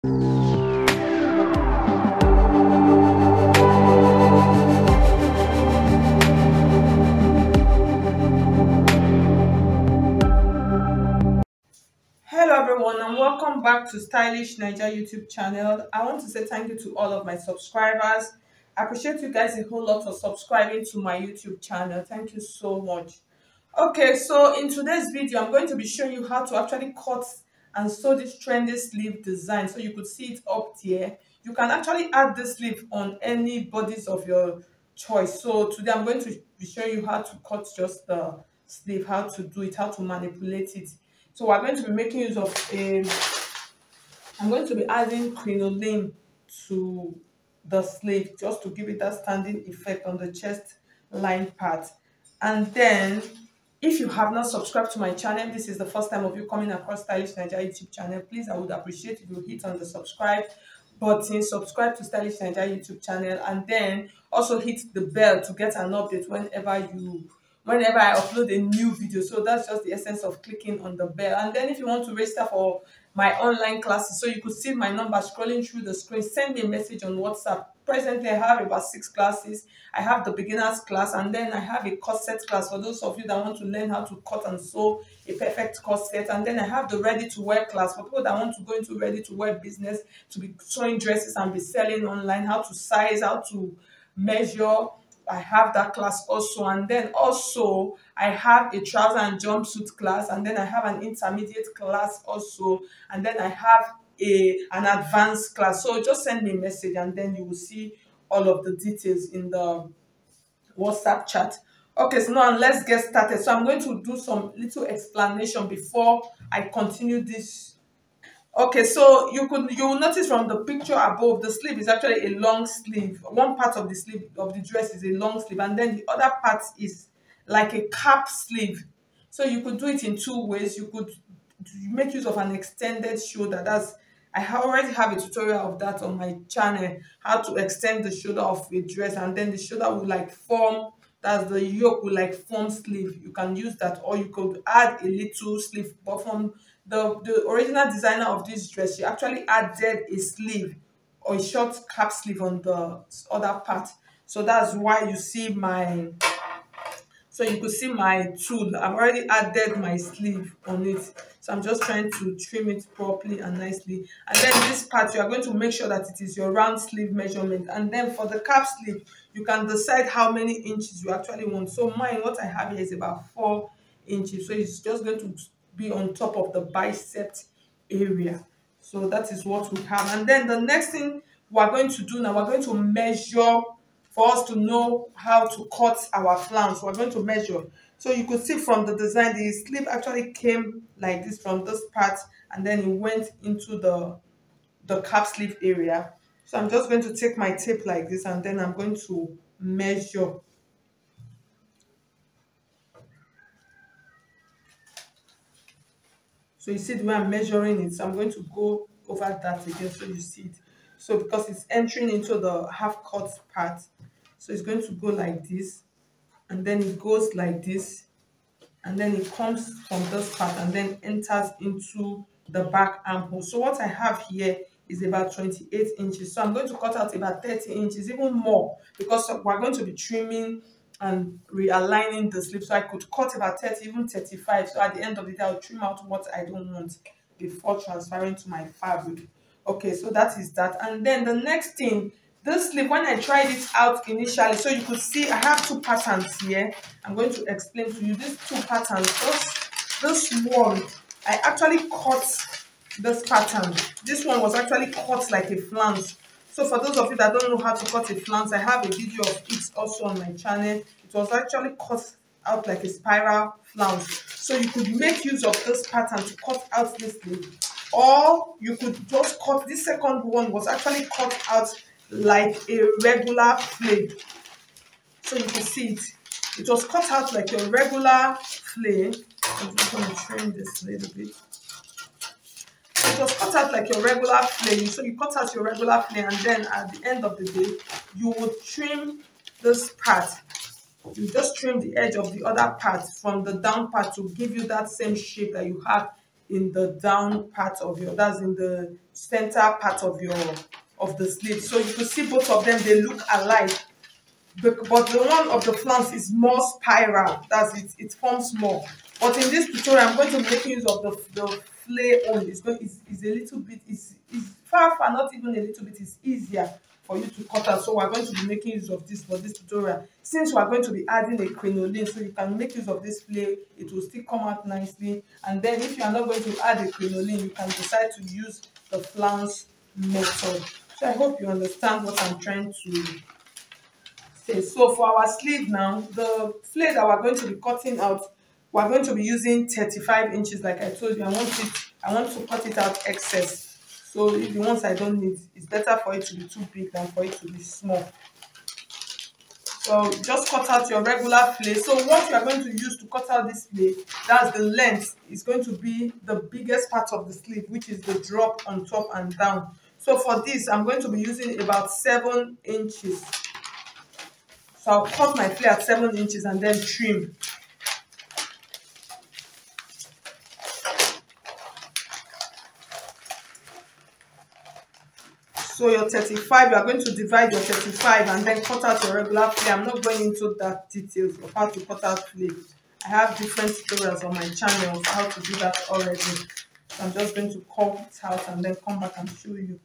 Hello everyone and welcome back to Stylish Naija YouTube channel. I want to say thank you to all of my subscribers. I appreciate you guys a whole lot for subscribing to my YouTube channel. Thank you so much. Okay, so in today's video, I'm going to be showing you how to actually cut and sew this trendy sleeve design. So you could see it up there. You can actually add this sleeve on any bodice of your choice. So today I'm going to be showing you how to cut just the sleeve, how to do it, how to manipulate it. So we're going to be making use of I'm going to be adding crinoline to the sleeve just to give it that standing effect on the chest line part. And then if you have not subscribed to my channel, this is the first time of you coming across Stylish Naija YouTube channel, please, I would appreciate if you hit on the subscribe button, subscribe to Stylish Naija YouTube channel, and then also hit the bell to get an update whenever I upload a new video. So that's just the essence of clicking on the bell. And then if you want to register for my online classes, so you could see my number scrolling through the screen, send me a message on WhatsApp. Presently I have about 6 classes. I have the beginners class, and then I have a corset class for those of you that want to learn how to cut and sew a perfect corset. And then I have the ready to wear class for people that want to go into ready to wear business, to be sewing dresses and be selling online, how to size, how to measure. I have that class also. And then also I have a trouser and jumpsuit class, and then I have an intermediate class also, and then I have an advanced class. So just send me a message and then you will see all of the details in the WhatsApp chat. Okay, so now let's get started. So I'm going to do some little explanation before I continue this. Okay, so you will notice from the picture above, the sleeve is actually a long sleeve. One part of the sleeve of the dress is a long sleeve, and then the other part is like a cap sleeve. So you could do it in two ways. You could make use of an extended shoulder. Already have a tutorial of that on my channel, how to extend the shoulder of a dress, and then the shoulder will like form, that's the yoke will like form sleeve. You can use that, or you could add a little sleeve. But from the original designer of this dress, she actually added a sleeve or a short cap sleeve on the other part. So that's why you see you could see my tool. I've already added my sleeve on it. So I'm just trying to trim it properly and nicely. And then this part, you are going to make sure that it is your round sleeve measurement. And then for the cap sleeve, you can decide how many inches you actually want. So mine, what I have here is about 4 inches. So it's just going to be on top of the bicep area. So that is what we have. And then the next thing we're going to do now, we're going to measure. For us to know how to cut our flounce, we're going to measure. So you could see from the design, the sleeve actually came like this from this part, and then it went into the cap sleeve area. So I'm just going to take my tape like this, and then I'm going to measure. So you see the way I'm measuring it. So I'm going to go over that again so you see it. So because it's entering into the half cut part, so it's going to go like this, and then it goes like this, and then it comes from this part and then enters into the back armhole. So what I have here is about 28 inches. So I'm going to cut out about 30 inches, even more, because we're going to be trimming and realigning the sleeve. So I could cut about 30, even 35. So at the end of the day, I'll trim out what I don't want before transferring to my fabric. Okay, so that is that. And then the next thing, this sleeve, when I tried it out initially, so you could see I have 2 patterns here. I'm going to explain to you these 2 patterns. This one, I actually cut this pattern. This one was actually cut like a flounce. So for those of you that don't know how to cut a flounce, I have a video of it also on my channel. It was actually cut out like a spiral flounce. So you could make use of this pattern to cut out this sleeve, or you could just cut. This second one was actually cut out like a regular flare. So you can see it. It was cut out like a regular flare. I'm just going to trim this a little bit. It was cut out like your regular flare. So you cut out your regular flare, and then at the end of the day, you would trim this part. You just trim the edge of the other part from the down part to give you that same shape that you have in the down part of your, that's in the center part of your of the sleeve. So you can see both of them, they look alike. But the one of the flounce is more spiral, that's it, it forms more. But in this tutorial, I'm going to be making use of the flay only. It's a little bit, it's far, not even a little bit, it's easier for you to cut out. So we're going to be making use of this for this tutorial. Since we're going to be adding a crinoline, so you can make use of this flay, it will still come out nicely. And then if you are not going to add a crinoline, you can decide to use the flounce method. So I hope you understand what I'm trying to say. So for our sleeve now, the flay that we're going to be cutting out, we're going to be using 35 inches. Like I told you, I want to cut it out excess. So if the ones I don't need, it's better for it to be too big than for it to be small. So just cut out your regular flay. So what you are going to use to cut out this flay, that's the length, is going to be the biggest part of the sleeve, which is the drop on top and down. So for this, I'm going to be using about 7 inches. So I'll cut my flay at 7 inches and then trim. So your 35, you are going to divide your 35 and then cut out your regular flay. I'm not going into that details of how to cut out flay. I have different tutorials on my channel of how to do that already. So I'm just going to cut it out and then come back and show you.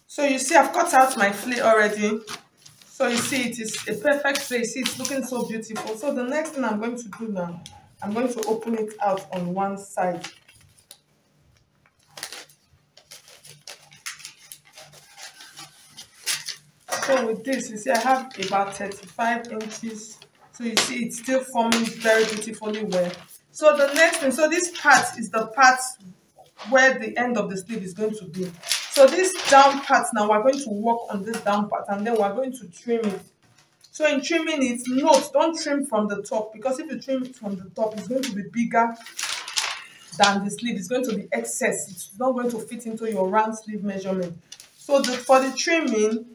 So you see, I've cut out my flay already. So you see, it is a perfect flay. You see, it's looking so beautiful. So the next thing I'm going to do now, I'm going to open it out on one side. So with this, you see, I have about 35 inches. So you see, it's still forming very beautifully well. So the next thing, so this part is the part where the end of the sleeve is going to be. So this down part now, we're going to work on this down part and then we're going to trim it. So in trimming it, note, don't trim from the top, because if you trim it from the top, it's going to be bigger than the sleeve. It's going to be excess. It's not going to fit into your round sleeve measurement. So for the trimming,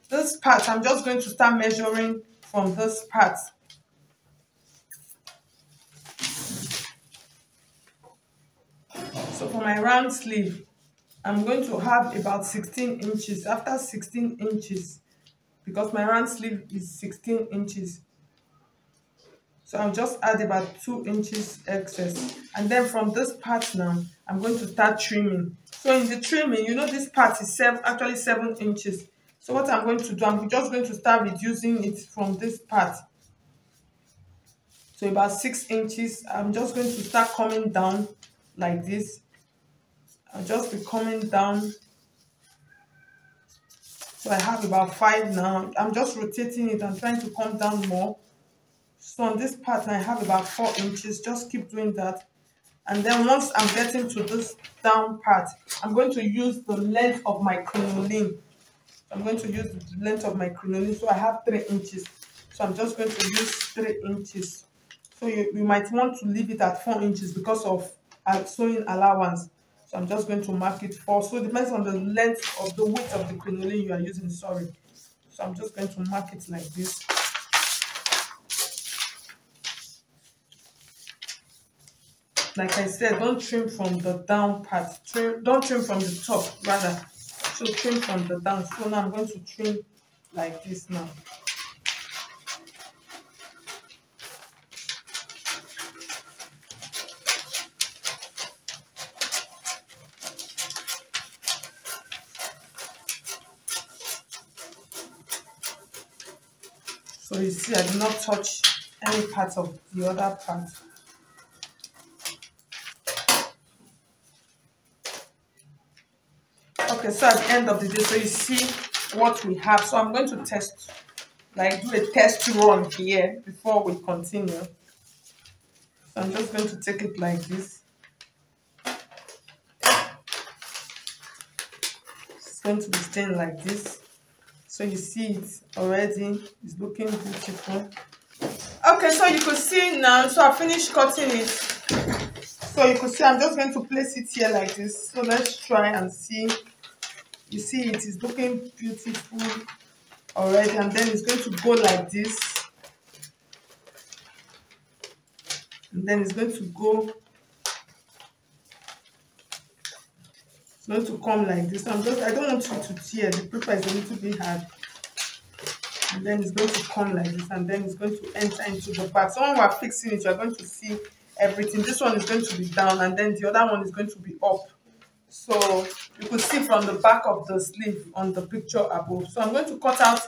this part, I'm just going to start measuring from this part. So for my round sleeve, I'm going to have about 16 inches. After 16 inches, because my round sleeve is 16 inches. So I'll just add about 2 inches excess. And then from this part now, I'm going to start trimming. So in the trimming, you know this part is actually 7 inches. So what I'm going to do, I'm just going to start reducing it from this part. So about 6 inches, I'm just going to start coming down like this. I'll just be coming down. So I have about 5 now. I'm just rotating it. I'm trying to come down more. So on this part, I have about 4 inches. Just keep doing that. And then once I'm getting to this down part, I'm going to use the length of my crinoline. I'm going to use the length of my crinoline. So I have 3 inches. So I'm just going to use 3 inches. So you might want to leave it at 4 inches because of sewing allowance. So I'm just going to mark it 4. So it depends on the length of the width of the crinoline you are using, sorry. So I'm just going to mark it like this. Like I said, don't trim from the down part. Don't trim from the top, rather. So trim from the down. So now I'm going to trim like this now. So you see, I did not touch any part of the other part. Okay, so at the end of the day, so you see what we have. So I'm going to test, like do a test run here before we continue. So I'm just going to take it like this. It's going to be staying like this. So you see it already, it's looking beautiful. Okay, so you could see now, so I finished cutting it. So you could see I'm just going to place it here like this. So let's try and see. You see it is looking beautiful already, and then it's going to go like this. And then it's going to go going to come like this. I don't want you to tear. The paper is a little bit hard. And then it's going to come like this, and then it's going to enter into the back. So when we're fixing it, you're going to see everything. This one is going to be down, and then the other one is going to be up. So you could see from the back of the sleeve on the picture above. So I'm going to cut out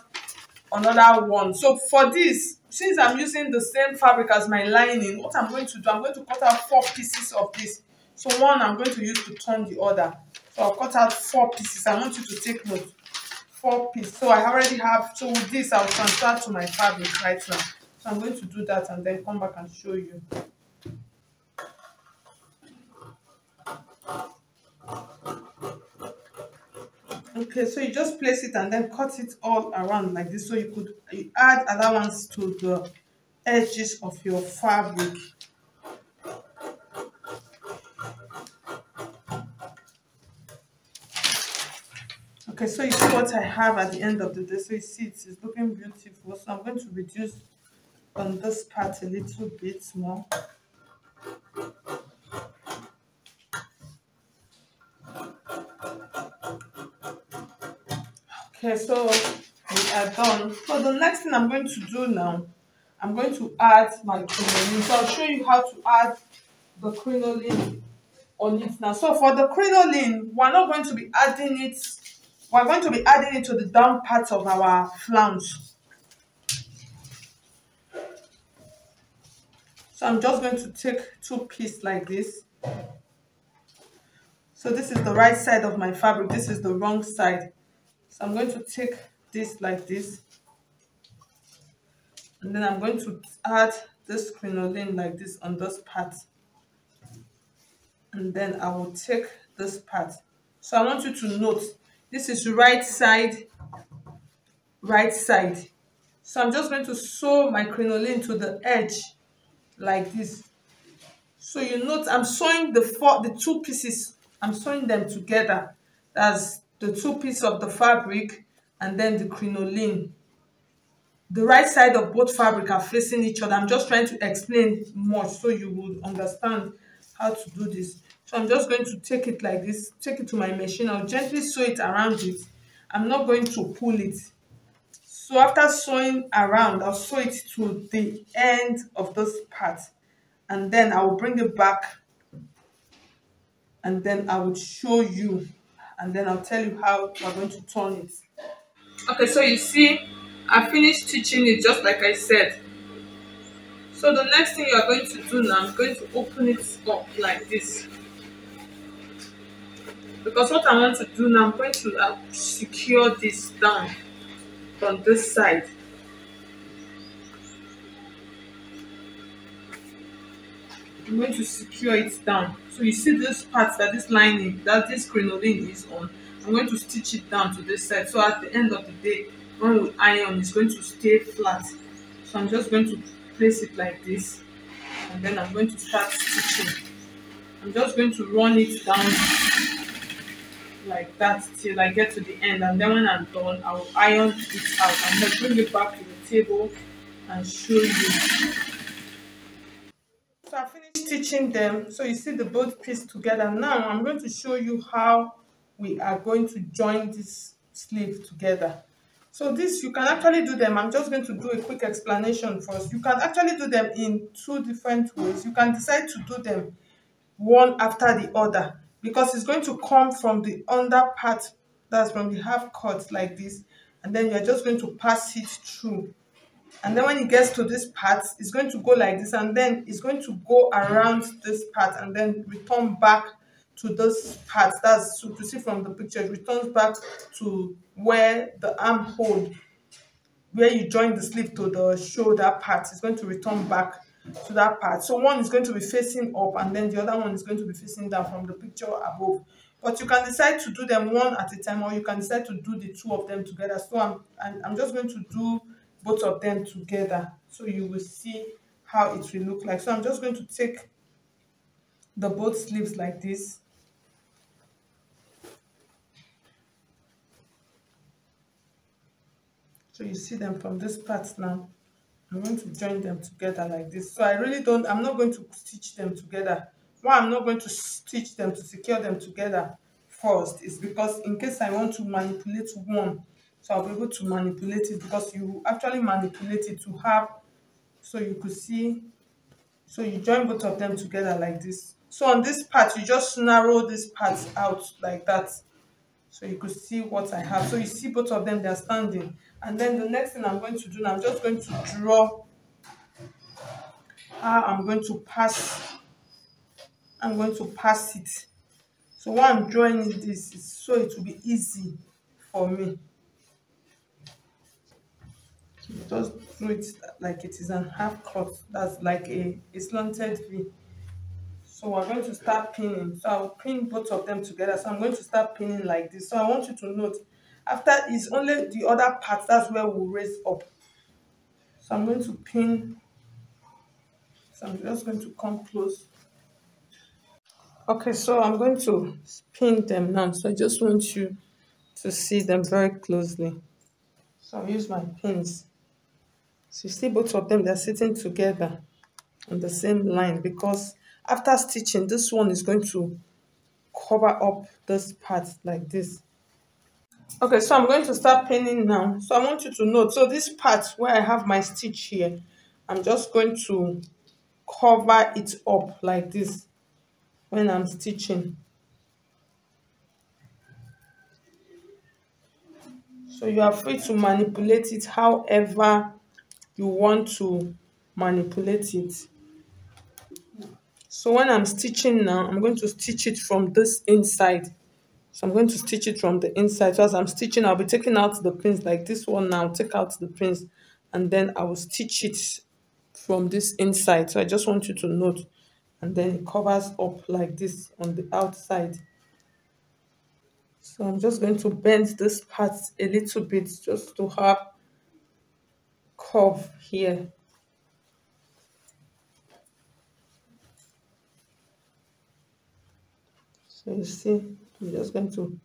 another one. So for this, since I'm using the same fabric as my lining, what I'm going to do, I'm going to cut out 4 pieces of this. So one I'm going to use to turn the other. So I'll cut out 4 pieces. I want you to take note. 4 pieces. So I already have, so with this I'll transfer to my fabric right now. So I'm going to do that and then come back and show you. Okay, so you just place it and then cut it all around like this. So you add allowance to the edges of your fabric. Okay, so you see what I have at the end of the day. So you see it's looking beautiful. So I'm going to reduce on this part a little bit more. Okay, so we are done. So the next thing I'm going to do now, I'm going to add my crinoline. So I'll show you how to add the crinoline on it now. So for the crinoline, we're not going to be adding it, we're going to be adding it to the down part of our flounce. So I'm just going to take 2 pieces like this. So this is the right side of my fabric, this is the wrong side. So I'm going to take this like this, and then I'm going to add this crinoline like this on this part, and then I will take this part. So I want you to note this is right side, right side. So I'm just going to sew my crinoline to the edge like this. So you note I'm sewing the 2 pieces, I'm sewing them together. That's the 2 pieces of the fabric and then the crinoline. The right side of both fabric are facing each other. I'm just trying to explain much so you will understand how to do this. So I'm just going to take it like this, take it to my machine. I'll gently sew it around it. I'm not going to pull it. So after sewing around, I'll sew it to the end of this part, and then I will bring it back, and then I will show you, and then I'll tell you how we're going to turn it. Okay, so you see, I finished stitching it just like I said. So the next thing you are going to do now, I'm going to open it up like this. Because what I want to do now, I'm going to secure this down from this side. I'm going to secure it down. So you see this part that this lining, that this crinoline is on, I'm going to stitch it down to this side. So at the end of the day, when we iron, it's going to stay flat. So I'm just going to place it like this, and then I'm going to start stitching. I'm just going to run it down like that till I get to the end, and then when I'm done, I will iron it out and then bring it back to the table and show you. So I finished stitching them. So you see the both pieces together. Now I'm going to show you how we are going to join this sleeve together. So this, you can actually do them. I'm just going to do a quick explanation first. You can actually do them in 2 different ways. You can decide to do them one after the other, because it's going to come from the under part, that's from the half cut like this, and then you're just going to pass it through. And then when it gets to this part, it's going to go like this, and then it's going to go around this part and then return back to this part. That's, so to see from the picture, it returns back to where the armhole, where you join the sleeve to the shoulder part, is going to return back to that part. So one is going to be facing up, and then the other one is going to be facing down from the picture above. But you can decide to do them one at a time, or you can decide to do the 2 of them together. So I'm just going to do both of them together, so you will see how it will look like. So I'm just going to take the both sleeves like this. So you see them from this part now. I'm going to join them together like this. So I'm not going to stitch them together. Why I'm not going to stitch them to secure them together first is because in case I want to manipulate one, so I'll be able to manipulate it, because you actually manipulate it to have, so you could see, so you join both of them together like this. So on this part you just narrow this part out like that, so you could see what I have. So you see both of them, they're standing. And then the next thing I'm going to do now, I'm just going to draw how I'm going to pass it. So why I'm drawing it this is so it will be easy for me. So just do it like it is an half cut. That's like a slanted V. So we're going to start pinning. So I'll pin both of them together. So I'm going to start pinning like this. So I want you to note, after is only the other part, that's where we'll raise up. So I'm going to pin. So I'm just going to come close. Okay, so I'm going to pin them now. So I just want you to see them very closely. So I'll use my pins. So you see both of them, they're sitting together on the same line, because after stitching, this one is going to cover up this part like this. Okay, so I'm going to start pinning now. So I want you to note, so this part where I have my stitch here, I'm just going to cover it up like this when I'm stitching. So you are free to manipulate it however you want to manipulate it. So when I'm stitching now, I'm going to stitch it from this inside. So I'm going to stitch it from the inside. So as I'm stitching, I'll be taking out the pins like this one now. Take out the pins, and then I will stitch it from this inside. So I just want you to note, and then it covers up like this on the outside. So I'm just going to bend this part a little bit just to have curve here. So you see, I'm just going to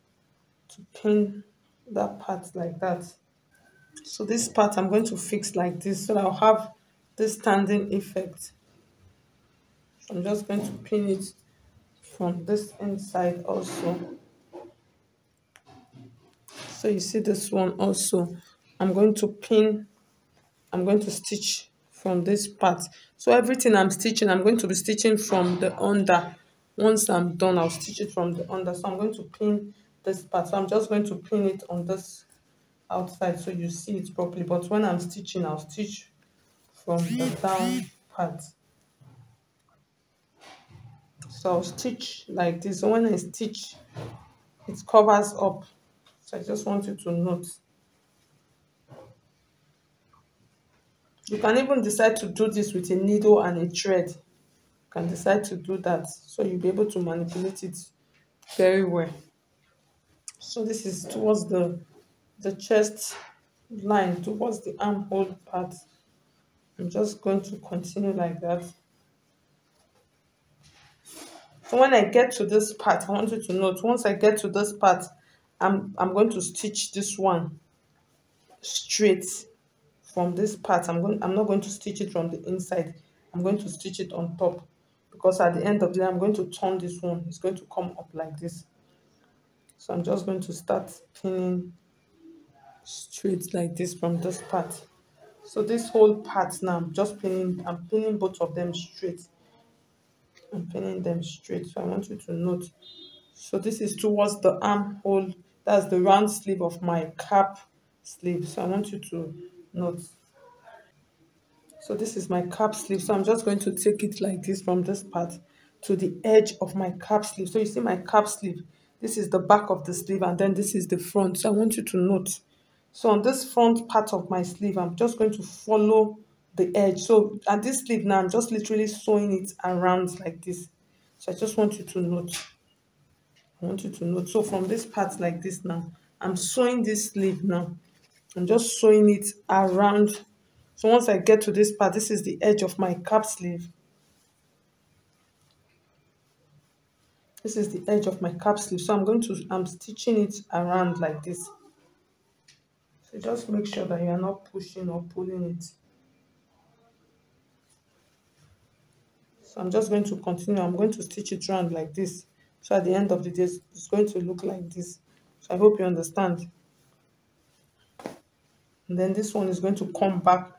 pin that part like that. So this part I'm going to fix like this, so I'll have this standing effect. So I'm just going to pin it from this inside also. So you see this one also, I'm going to pin, I'm going to stitch from this part. So everything I'm stitching, I'm going to be stitching from the under. Once I'm done, I'll stitch it from the under. So I'm going to pin this part. So I'm just going to pin it on this outside so you see it properly. But when I'm stitching, I'll stitch from the down part. So I'll stitch like this. So when I stitch, it covers up. So I just want you to note. You can even decide to do this with a needle and a thread. You can decide to do that, so you'll be able to manipulate it very well. So this is towards the chest line, towards the armhole part. I'm just going to continue like that. So when I get to this part, I want you to note, once I get to this part, I'm going to stitch this one straight from this part. I'm not going to stitch it from the inside. I'm going to stitch it on top, because at the end of the day I'm going to turn this one. It's going to come up like this. So I'm just going to start pinning straight like this from this part. So this whole part now, I'm pinning both of them straight. I'm pinning them straight. So I want you to note. So this is towards the armhole. That's the round sleeve of my cap sleeve. So I want you to note. So this is my cap sleeve. So I'm just going to take it like this from this part to the edge of my cap sleeve. So you see my cap sleeve. This is the back of the sleeve, and then this is the front. So I want you to note. So on this front part of my sleeve, I'm just going to follow the edge. So at this sleeve now, I'm just literally sewing it around like this. So I just want you to note. I want you to note. So from this part like this now, I'm sewing this sleeve now. I'm just sewing it around. So once I get to this part, this is the edge of my cap sleeve. This is the edge of my cap sleeve. So I'm stitching it around like this. So just make sure that you are not pushing or pulling it. So I'm just going to continue. I'm going to stitch it around like this So at the end of the day, it's going to look like this. So I hope you understand. And then this one is going to come back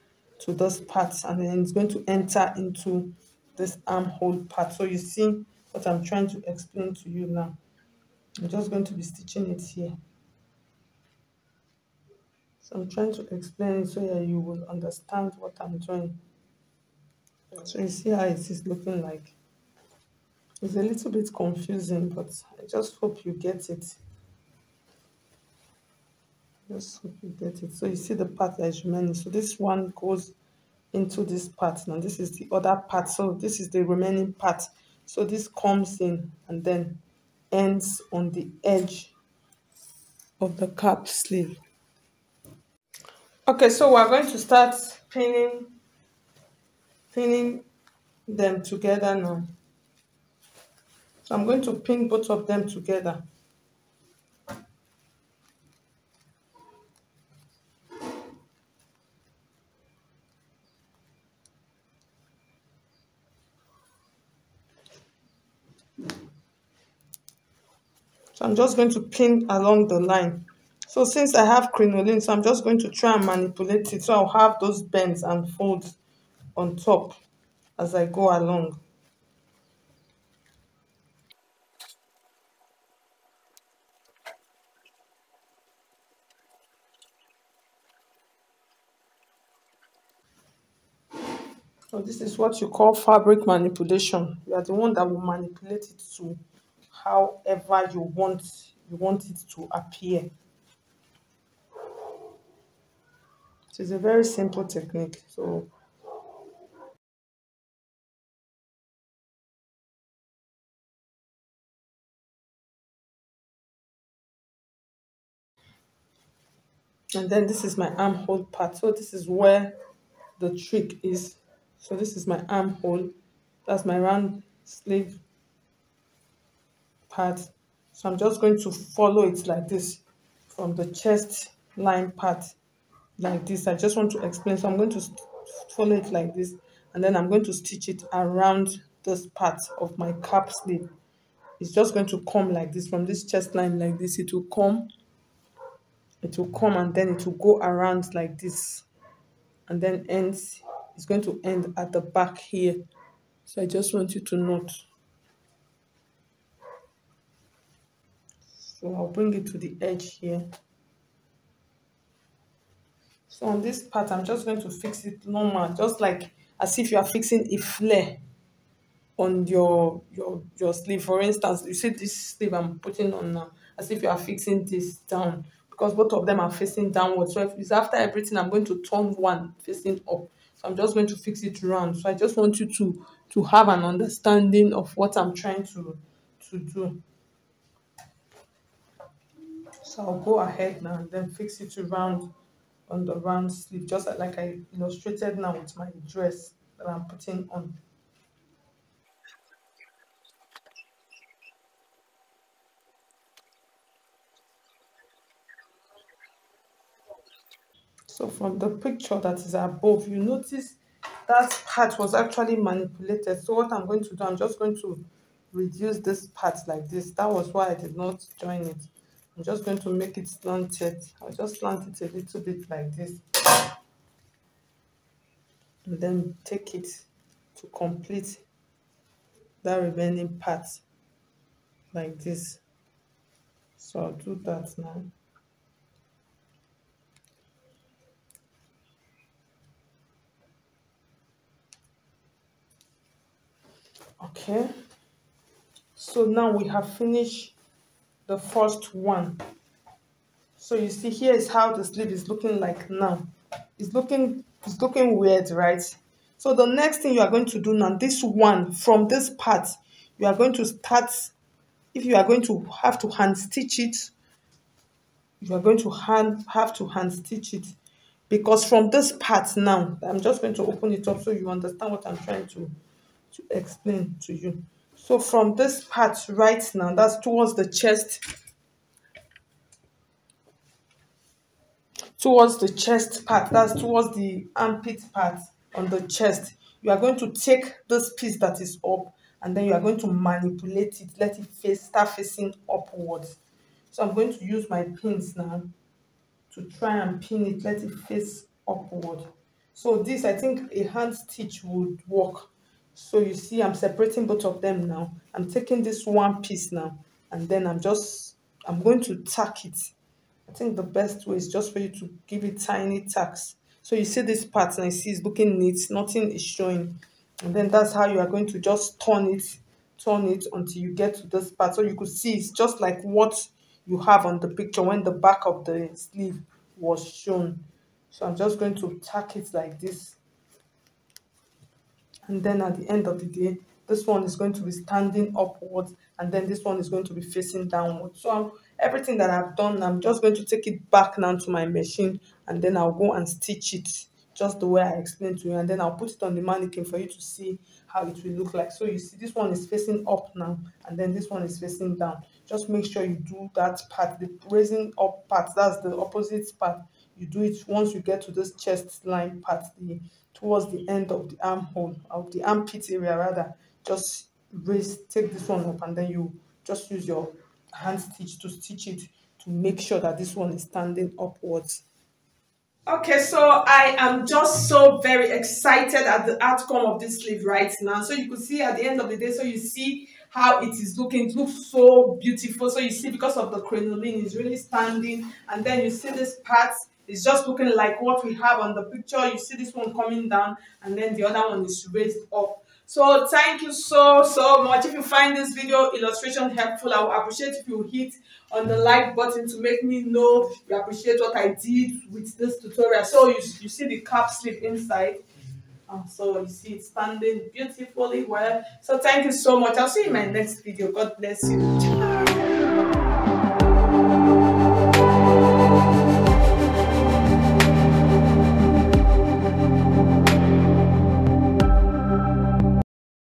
to this part, and then it's going to enter into this armhole part. So you see what I'm trying to explain to you now. I'm just going to be stitching it here. So I'm trying to explain it so that you will understand what I'm doing. So you see how it is looking like. It's a little bit confusing, but I just hope you get it. Just hope you get it. So you see the part that is remaining. So this one goes into this part. Now this is the other part. So this is the remaining part. So this comes in and then ends on the edge of the cap sleeve. Okay, so we're going to start pinning them together now. So I'm going to pin both of them together. So I'm just going to pin along the line. So since I have crinoline, so I'm just going to try and manipulate it. So I'll have those bends and folds on top as I go along. So this is what you call fabric manipulation. You are the one that will manipulate it to however you want it to appear. So it's a very simple technique. So and then this is my armhole part. So this is where the trick is. So this is my armhole. That's my round sleeve part. So I'm just going to follow it like this from the chest line part like this. I just want to explain. So I'm going to follow it like this, and then I'm going to stitch it around this part of my cap sleeve. It's just going to come like this from this chest line like this. It will come and then it will go around like this, and then ends. It's going to end at the back here. So I just want you to note. So I'll bring it to the edge here. So on this part, I'm just going to fix it normal, just like as if you are fixing a flare on your sleeve. For instance, you see this sleeve I'm putting on now, as if you are fixing this down, because both of them are facing downward. So if it's after everything, I'm going to turn one facing up. So I'm just going to fix it round. So I just want you to have an understanding of what I'm trying to do. So I'll go ahead now and then fix it around on the round sleeve, just like I illustrated now with my dress that I'm putting on. So from the picture that is above, you notice that part was actually manipulated. So what I'm going to do, I'm just going to reduce this part like this. That was why I did not join it. I'm just going to make it slanted. I'll just slant it a little bit like this, and then take it to complete that remaining part like this. So I'll do that now. Okay, so now we have finished the first one. So you see, here is how the sleeve is looking like now. It's looking weird, right? So the next thing you are going to do now, this one from this part, you are going to start. If you are going to have to hand stitch it, you are going to have to hand stitch it, because from this part now, I'm just going to open it up so you understand what I'm trying to explain to you. So from this part right now, that's towards the chest part, that's towards the armpit part on the chest. You are going to take this piece that is up and then you are going to manipulate it, let it start facing upwards. So I'm going to use my pins now to try and pin it, let it face upward. So this, I think a hand stitch would work. So you see I'm separating both of them now. I'm taking this one piece now, and then I'm going to tack it. I think the best way is just for you to give it tiny tacks. So you see this part and you see it's looking neat, nothing is showing. And then that's how you are going to just turn it until you get to this part. So you could see it's just like what you have on the picture when the back of the sleeve was shown. So I'm just going to tack it like this, and then at the end of the day, this one is going to be standing upwards, and then this one is going to be facing downwards. So everything that I've done, I'm just going to take it back now to my machine, and then I'll go and stitch it just the way I explained to you, and then I'll put it on the mannequin for you to see how it will look like. So you see this one is facing up now, and then this one is facing down. Just make sure you do that part, the raising up part, that's the opposite part. You do it once you get to this chest line part, towards the end of the armhole, of the armpit area rather. Just take this one up, and then you just use your hand stitch to stitch it to make sure that this one is standing upwards. Okay, so I am just so very excited at the outcome of this sleeve right now. So you could see at the end of the day, so you see how it is looking. It looks so beautiful. So you see, because of the crinoline, it's really standing. And then you see this part is just looking like what we have on the picture. You see this one coming down, and then the other one is raised up. So thank you so much. If you find this video illustration helpful, I would appreciate if you hit on the like button to make me know you appreciate what I did with this tutorial. So you see the cap sleeve inside. So you see it standing beautifully well. So thank you so much. I'll see you in my next video. God bless you.